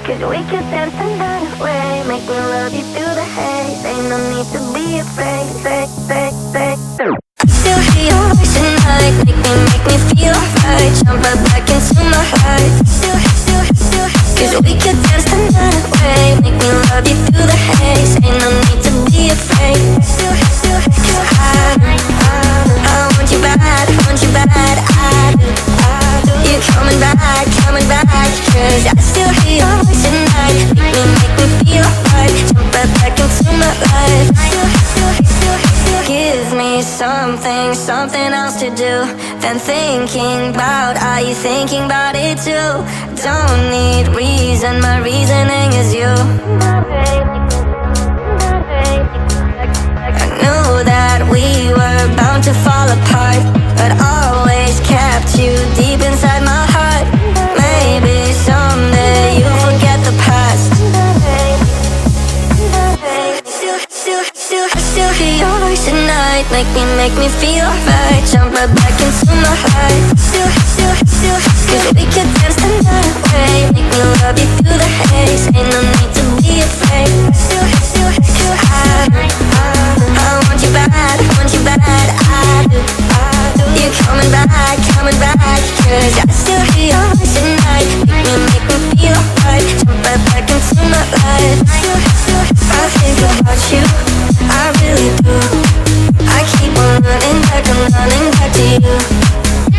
Cause we could dance another way, make me love you through the haze. Ain't no need to be afraid, Still hear your voice at night, make me feel right. Jump right back into my heart. Cause we could dance another way, make me love you through the haze. Ain't no need to be afraid. Cause I want you bad, I do. You coming back, cause I still hear your voice at night, make me feel right. Jump right back into my life. Give me something else to do than thinking about. Are you thinking about it too? Don't need reason, my reasoning is you. I knew that we were bound to fall apart, but always kept you deep inside my heart. Maybe someday you'll forget the past. Still hear your voice at night, make me feel right. Jump right back into my heart. Cause we could dance another way, make me love you through the haze. Ain't no need to be afraid. Cause I want you bad, I do. You coming back, cause I still hear your voice at night, make me feel right. Jump right back into my life. I think about you, I really do. I keep on running back, I'm running back to you.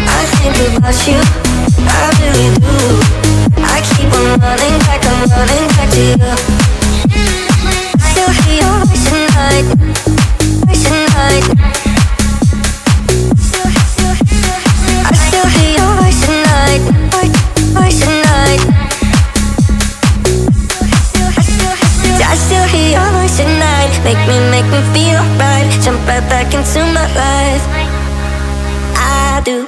I think about you, I really do. I keep on running back, I'm running back to you. Still hear your voice at night, voice at night. I still hear your voice at night, voice at night. I still hear your voice at night, make me feel right. Jump right back into my life. I do.